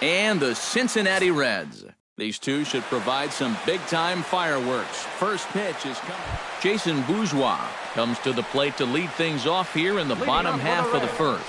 and the Cincinnati Reds. These two should provide some big-time fireworks. First pitch is coming. Jason Bourgeois comes to the plate to lead things off here in the bottom half of the first.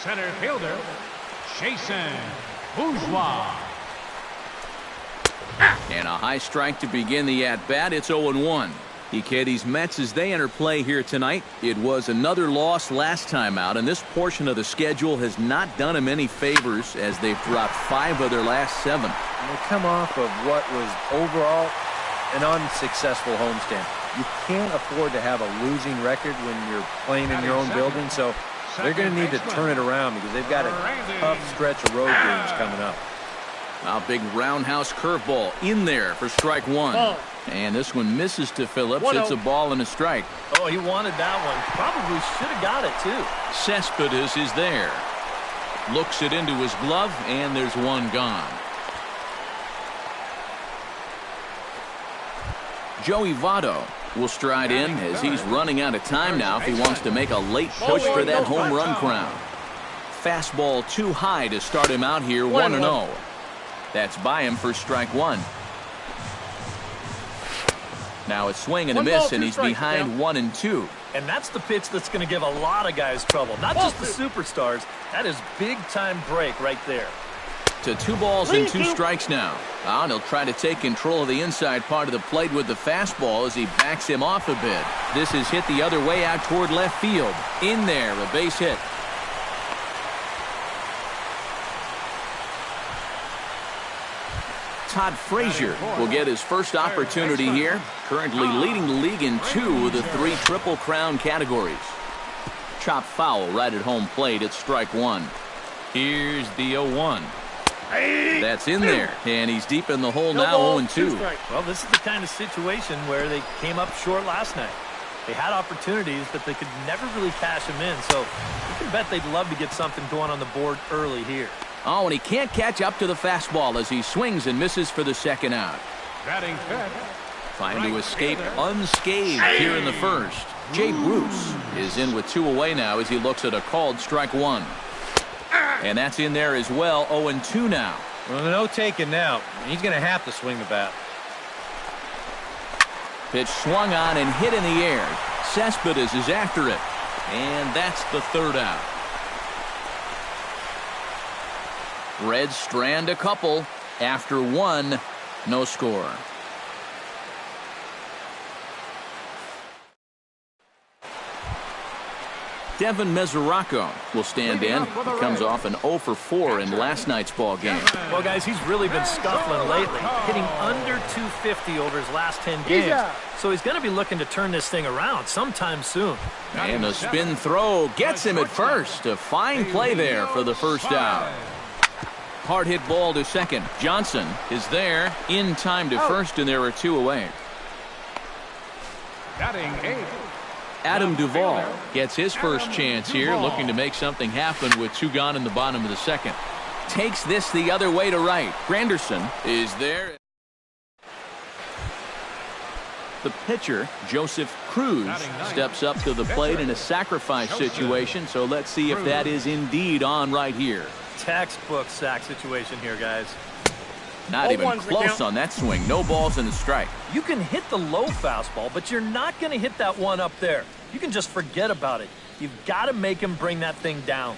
Center fielder, Jason Bourgeois. And a high strike to begin the at-bat. It's 0-1. These Mets, as they enter play here tonight, it was another loss last time out, and this portion of the schedule has not done them any favors as they've dropped 5 of their last 7. And they come off of what was overall an unsuccessful homestand. You can't afford to have a losing record when you're playing in your own building, so they're going to need to turn it around because they've got a tough stretch of road games coming up. A big roundhouse curveball in there for strike 1. And this one misses to Phillips. It's a ball and a strike. Oh, he wanted that one. Probably should have got it, too. Cespedes is there. Looks it into his glove, and there's one gone. Joey Votto will stride in as he's running out of time now if he wants to make a late push for that home run crown. Fastball too high to start him out here 1-0. That's by him for strike 1. Now a swing and a miss, and he's behind 1-2. And that's the pitch that's going to give a lot of guys trouble. Not just the superstars. That is big-time break right there. To 2 balls and 2 strikes now. And he'll try to take control of the inside part of the plate with the fastball as he backs him off a bit. This is hit the other way out toward left field. In there, a base hit. Todd Frazier will get his first opportunity here. Currently leading the league in 2 of the 3 Triple Crown categories. Chop foul right at home plate at strike 1. Here's the 0-1. That's in there, and he's deep in the hole now, 0-2. Well, this is the kind of situation where they came up short last night. They had opportunities, but they could never really cash them in, so you can bet they'd love to get something going on the board early here. Oh, and he can't catch up to the fastball as he swings and misses for the second out. Trying to escape unscathed here in the first. Jay Bruce is in with 2 away now as he looks at a called strike 1. And that's in there as well, 0-2 now. Well, no taking now. He's going to have to swing the bat. Pitch swung on and hit in the air. Cespedes is after it. And that's the 3rd out. Reds strand a couple. After 1, no score. Devin Mesoraco will stand in. He comes off an 0 for 4 in last night's ball game. Well, guys, he's really been scuffling lately, hitting under 250 over his last 10 games. So he's going to be looking to turn this thing around sometime soon. And a spin throw gets him at first. A fine play there for the first out. Hard hit ball to second. Johnson is there in time to first, and there are 2 away. Batting 8. Adam Duvall gets his first chance here, looking to make something happen with 2 gone in the bottom of the second. Takes this the other way to right. Granderson is there. The pitcher, Joseph Cruz, steps up to the plate in a sacrifice situation, so let's see if that is indeed on right here. Textbook sack situation here, guys. Not even close on that swing. No balls and a strike. You can hit the low fastball, but you're not going to hit that one up there. You can just forget about it. You've got to make him bring that thing down.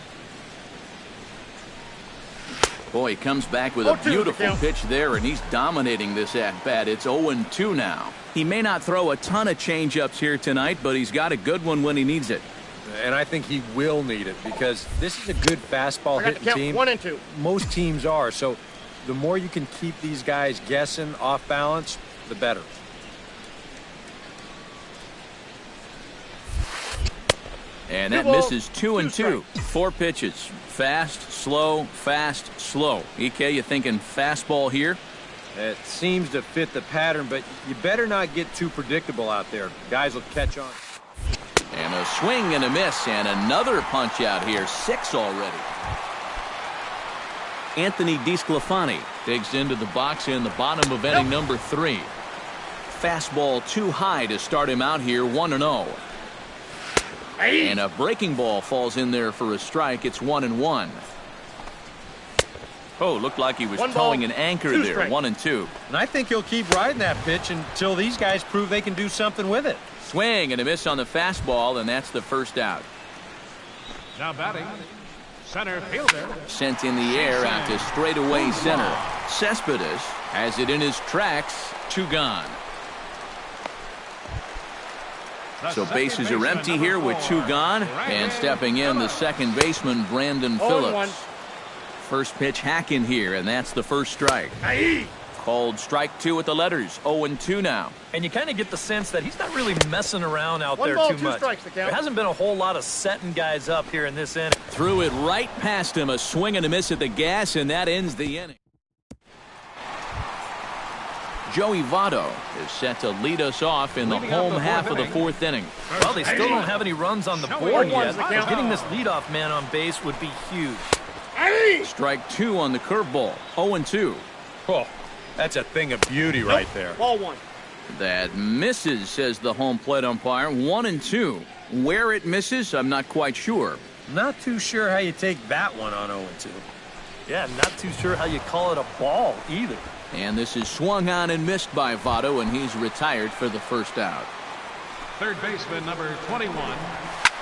Boy, he comes back with a beautiful pitch there, and he's dominating this at-bat. It's 0-2 now. He may not throw a ton of change-ups here tonight, but he's got a good one when he needs it. And I think he will need it because this is a good fastball hitting team. 1 and 2. Most teams are, so the more you can keep these guys guessing off balance, the better. And that misses 2-2. 4 pitches. Fast, slow, fast, slow. EK, you thinking fastball here? It seems to fit the pattern, but you better not get too predictable out there. Guys will catch on. And a swing and a miss, and another punch out here. 6 already. Anthony DeSclafani digs into the box in the bottom of inning number 3. Fastball too high to start him out here, 1-0. And a breaking ball falls in there for a strike. It's 1-1. Oh, looked like he was towing an anchor there. 1-2. And I think he'll keep riding that pitch until these guys prove they can do something with it. Swing and a miss on the fastball, and that's the first out. Now batting, center fielder. Sent in the air out to straightaway center. Cespedes has it in his tracks. 2 gone. So bases are empty here with 2 gone. And stepping in, the second baseman, Brandon Phillips. First pitch hack in here, and that's the first strike. Called strike 2 with the letters. 0-2 now. And you kind of get the sense that he's not really messing around out there too much. There hasn't been a whole lot of setting guys up here in this inning. Threw it right past him. A swing and a miss at the gas, and that ends the inning. Joey Votto is set to lead us off in the home half of the 4th inning. Well, they still don't have any runs on the board yet. Getting this leadoff man on base would be huge. Strike 2 on the curveball. 0-2. Oh, that's a thing of beauty right there. Ball 1. That misses, says the home plate umpire. 1-2. Where it misses, I'm not quite sure. Not too sure how you take that one on 0-2. Yeah, not too sure how you call it a ball either. And this is swung on and missed by Votto, and he's retired for the first out. Third baseman, number 21,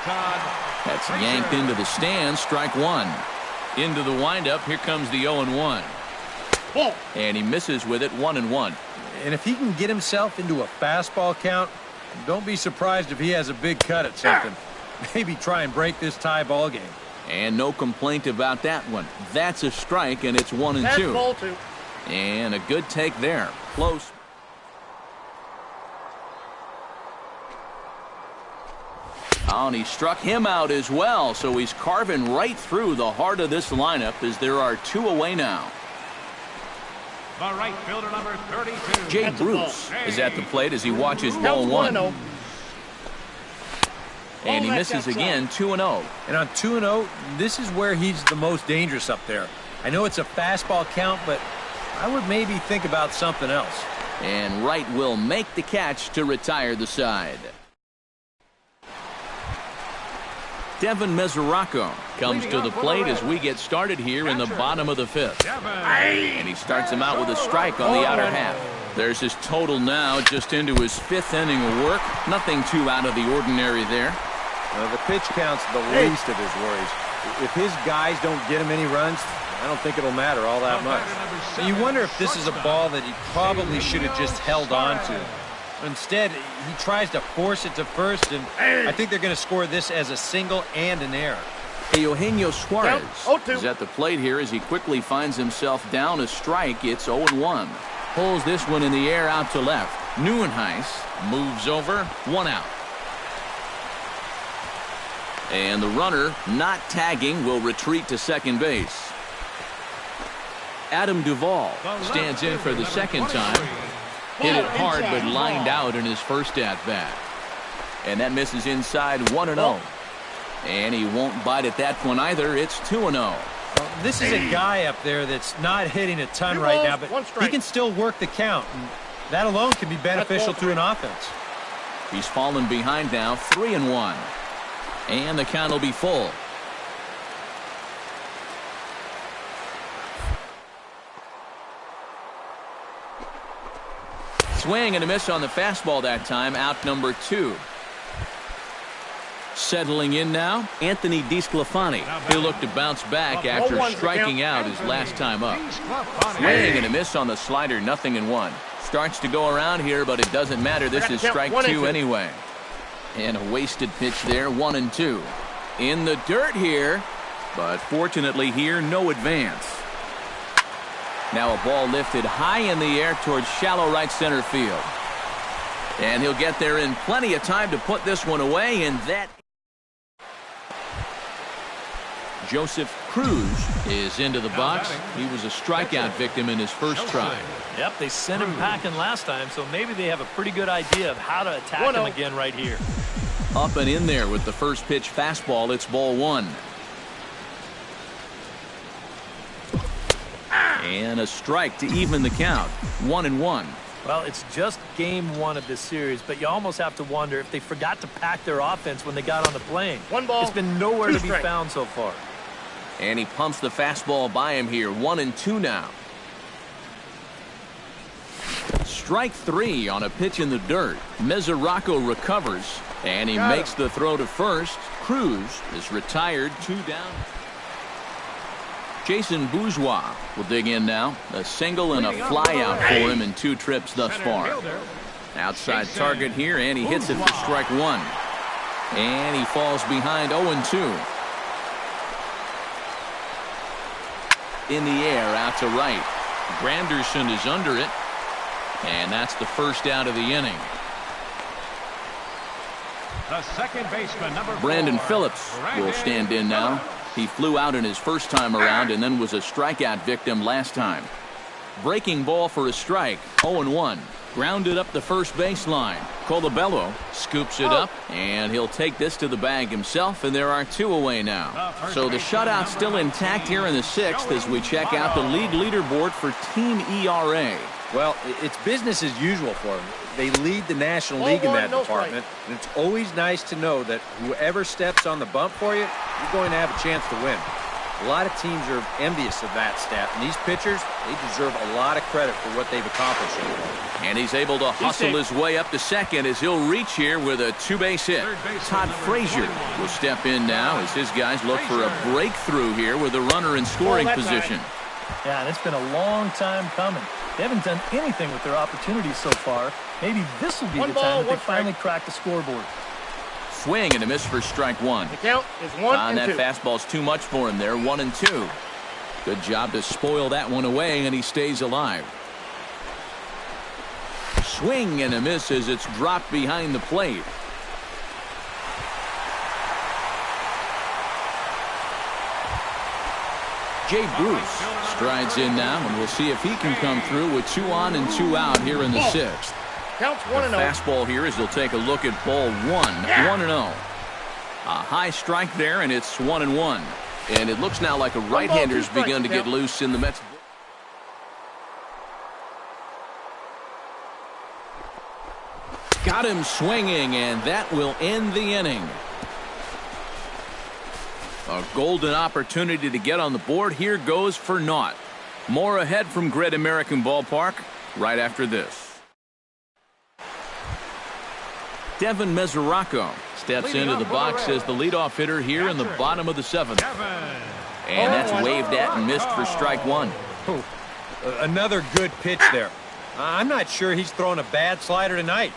Todd. That's yanked into the stands. Strike 1. Into the windup. Here comes the 0-1. And he misses with it. 1-1. And if he can get himself into a fastball count, don't be surprised if he has a big cut at something. Maybe try and break this tie ball game. And no complaint about that one. That's a strike, and it's 1-2. That's ball 2. And a good take there. Close. Oh, and he struck him out as well, so he's carving right through the heart of this lineup as there are 2 away now. The right fielder, number 32. Jay Bruce is at the plate as he watches ball 1. And he misses again. 2-0. And on 2-0, this is where he's the most dangerous up there. I know it's a fastball count, but I would maybe think about something else. And Wright will make the catch to retire the side. Devin Mesoraco comes to the plate as we get started here in the bottom of the 5th. And he starts him out with a strike on the outer half. There's his total now, just into his 5th inning of work. Nothing too out of the ordinary there. The pitch count's the least of his worries. If his guys don't get him any runs, I don't think it'll matter all that much. So you wonder if this is a ball that he probably should have just held on to. Instead, he tries to force it to first, and I think they're going to score this as a single and an error. Eugenio Suarez is at the plate here as he quickly finds himself down a strike. It's 0-1. Pulls this one in the air out to left. Nieuwenhuis moves over. 1 out. And the runner, not tagging, will retreat to second base. Adam Duvall stands in for the second time. Hit it hard, but lined out in his first at-bat. And that misses inside. 1-0. And he won't bite at that one either. It's 2-0. Well, this is a guy up there that's not hitting a ton right now, but he can still work the count. And that alone can be beneficial to an offense. He's fallen behind now. 3-1. And the count will be full. Swing and a miss on the fastball that time. Out number 2. Settling in now, Anthony DeSclafani. He'll look to bounce back after striking out his last time up. Swing and a miss on the slider. 0-1. Starts to go around here, but it doesn't matter. This is strike 2 anyway. And a wasted pitch there. 1-2. In the dirt here, but fortunately here, no advance. Now a ball lifted high in the air towards shallow right center field. And he'll get there in plenty of time to put this one away, and that... Joseph Cruz is into the box. He was a strikeout victim in his first try. Yep, they sent him packing last time, so maybe they have a pretty good idea of how to attack him again right here. Up and in there with the first pitch fastball. It's ball 1. And a strike to even the count. 1-1. Well, it's just game 1 of this series, but you almost have to wonder if they forgot to pack their offense when they got on the plane. One ball. It's been nowhere to be found so far. And he pumps the fastball by him here. 1-2 now. Strike 3 on a pitch in the dirt. Mesoraco recovers, and he makes the throw to first. Cruz is retired, 2 down. Jason Bourgeois will dig in now. A single and a fly out for him in 2 trips thus far. Outside target here, and he hits it for strike 1. And he falls behind 0-2. In the air, out to right. Granderson is under it. And that's the first out of the inning. The second baseman, number 4, Brandon Phillips will stand in now. He flew out in his first time around and then was a strikeout victim last time. Breaking ball for a strike. 0-1. Grounded up the first baseline. Colabello scoops it up, and he'll take this to the bag himself, and there are 2 away now. So the shutout's still intact here in the 6th as we check out the league leaderboard for team ERA. Well, it's business as usual for them. They lead the National League in that department, and it's always nice to know that whoever steps on the bump for you, you're going to have a chance to win. A lot of teams are envious of that stat, and these pitchers, they deserve a lot of credit for what they've accomplished. And he's able to hustle his way up to second as he'll reach here with a 2-base hit. Todd Frazier will step in now as his guys look for a breakthrough here with a runner in scoring position. Yeah, and it's been a long time coming. They haven't done anything with their opportunities so far. Maybe this will be the time that they finally crack the scoreboard. Swing and a miss for strike 1. The count is 1-2. That fastball's too much for him there. 1-2. Good job to spoil that one away, and he stays alive. Swing and a miss as it's dropped behind the plate. Jay Bruce strides in now, and we'll see if he can come through with 2 on and 2 out here in the 6th. Counts 1-0. Fastball here as he'll take a look at ball 1-0. A high strike there, and it's 1-1. And it looks now like a right-hander's begun to get loose in the Mets. Got him swinging, and that will end the inning. A golden opportunity to get on the board here goes for naught. More ahead from Great American Ballpark right after this. Devin Mesoraco steps into the box as the leadoff hitter here in the bottom of the 7th. And that's waved at and missed for strike 1. Oh, another good pitch there. I'm not sure he's thrown a bad slider tonight.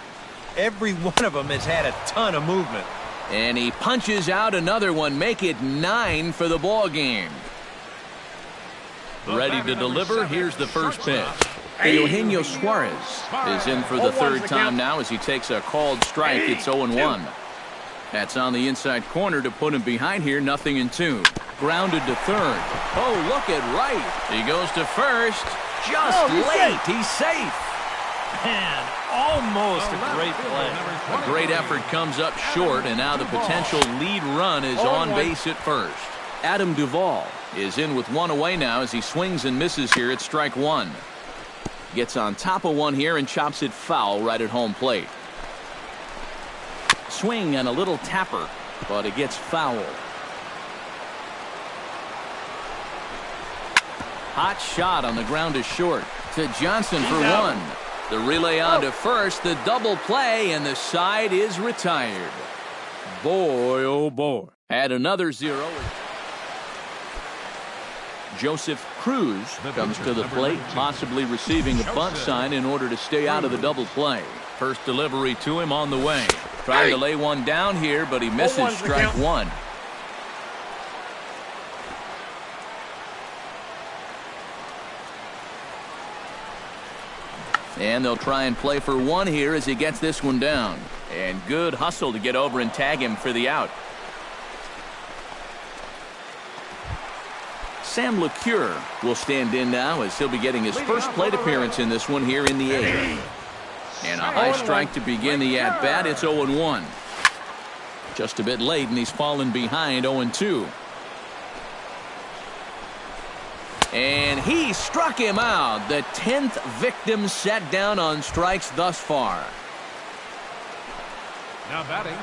Every one of them has had a ton of movement. And he punches out another one, make it 9 for the ball game. Ready to deliver, here's the first pitch. Eugenio Suarez is in for the 3rd time now as he takes a called strike. It's 0-1. That's on the inside corner to put him behind here, 0-2. Grounded to 3rd. Oh, look at right. He goes to 1st. Just late. He's safe. Man, almost a great play. A great effort comes up short, and now the potential lead run is on base at 1st. Adam Duvall is in with 1 away now as he swings and misses here at strike 1. Gets on top of one here and chops it foul right at home plate. Swing and a little tapper, but it gets foul. Hot shot on the ground is short to Johnson for 1. The relay on to 1st, the double play, and the side is retired. Boy, oh boy. Add another 0. Joseph Cruz comes to the plate, possibly receiving a bunt sign in order to stay out of the double play. First delivery to him on the way. Trying to lay one down here, but he misses strike 1. And they'll try and play for 1 here as he gets this one down. And good hustle to get over and tag him for the out. Sam LeCure will stand in now as he'll be getting his first plate appearance in this one here in the 8th. And a high strike to begin the at-bat. It's 0-1. Just a bit late, and he's fallen behind 0-2. And he struck him out. The 10th victim set down on strikes thus far. Now batting,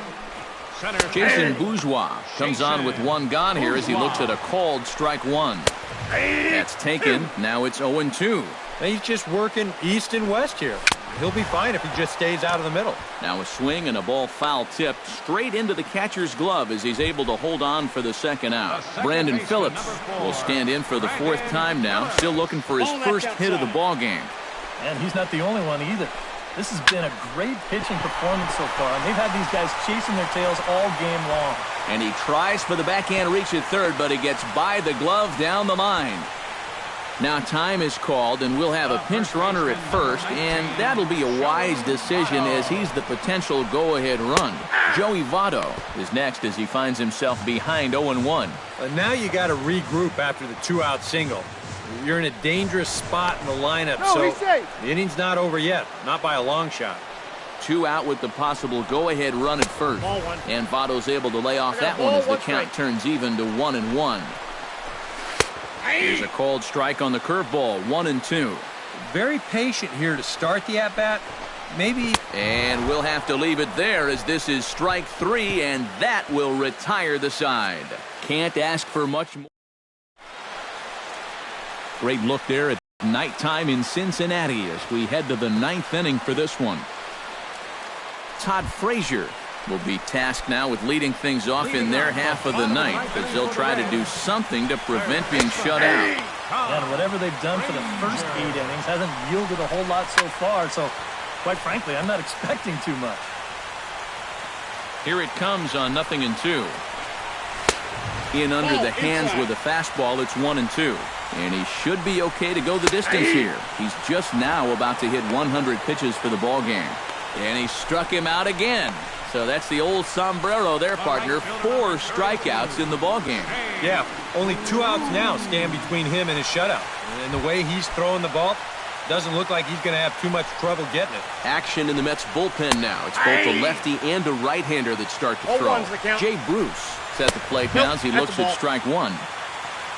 Jason Bourgeois comes on with one gone here as he looks at a called strike one. That's taken. Now it's 0-2. He's just working east and west here. He'll be fine if he just stays out of the middle. Now a swing and a ball foul tipped straight into the catcher's glove as he's able to hold on for the second out. Brandon Phillips will stand in for the fourth time now, still looking for his first hit of the ball game. And he's not the only one either. This has been a great pitching performance so far, and they've had these guys chasing their tails all game long. And he tries for the backhand reach at third, but he gets by the glove down the line. Now time is called, and we'll have a pinch runner at first, and that'll be a wise decision as he's the potential go-ahead run. Joey Votto is next as he finds himself behind 0-1. Now you got to regroup after the two-out single. You're in a dangerous spot in the lineup, so the inning's not over yet, not by a long shot. 2 out with the possible go-ahead run at first, and Votto's able to lay off that one as the count turns even to 1-1. Here's a called strike on the curveball, 1-2. Very patient here to start the at-bat. Maybe. And we'll have to leave it there as this is strike 3, and that will retire the side. Can't ask for much more. Great look there at nighttime in Cincinnati as we head to the 9th inning for this one. Todd Frazier will be tasked now with leading things off in their half of the ninth as they'll try to do something to prevent being shut out. And whatever they've done for the first 8 innings hasn't yielded a whole lot so far, so quite frankly, I'm not expecting too much. Here it comes on 0-2. In under the hands with a fastball, it's 1-2. And he should be okay to go the distance here. He's just now about to hit 100 pitches for the ball game. And he struck him out again. So that's the old sombrero there, partner. 4 strikeouts in the ball game. Yeah, only 2 outs now stand between him and his shutout. And the way he's throwing the ball, doesn't look like he's going to have too much trouble getting it. Action in the Mets bullpen now. It's both a lefty and a right-hander that start to throw. Jay Bruce set the plate down as he looks at strike 1.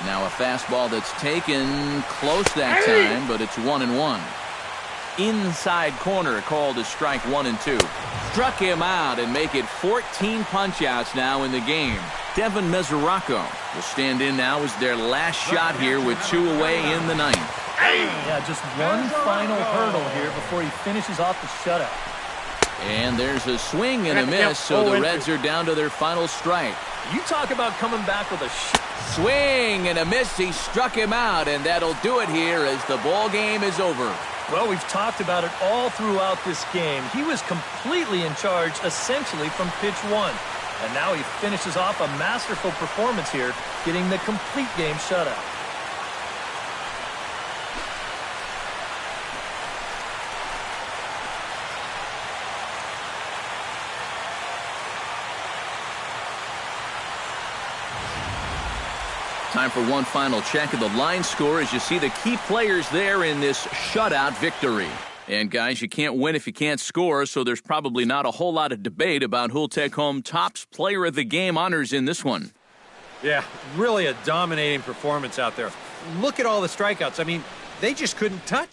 Now a fastball that's taken close that time, but it's 1-1. Inside corner called as strike 1 and 2. Struck him out and make it 14 punch-outs now in the game. Devin Mesoraco will stand in now as their last shot here with 2 away in the 9th. Yeah, just one final hurdle here before he finishes off the shutout. And there's a swing and a miss, so the Reds are down to their final strike. You talk about coming back with a swing and a miss. He struck him out, and that'll do it here as the ball game is over. Well, we've talked about it all throughout this game. He was completely in charge, essentially, from pitch 1. And now he finishes off a masterful performance here, getting the complete game shutout. Time for one final check of the line score as you see the key players there in this shutout victory. And guys, you can't win if you can't score, so there's probably not a whole lot of debate about who'll take home Topps Player of the Game honors in this one. Yeah, really a dominating performance out there. Look at all the strikeouts. I mean, they just couldn't touch.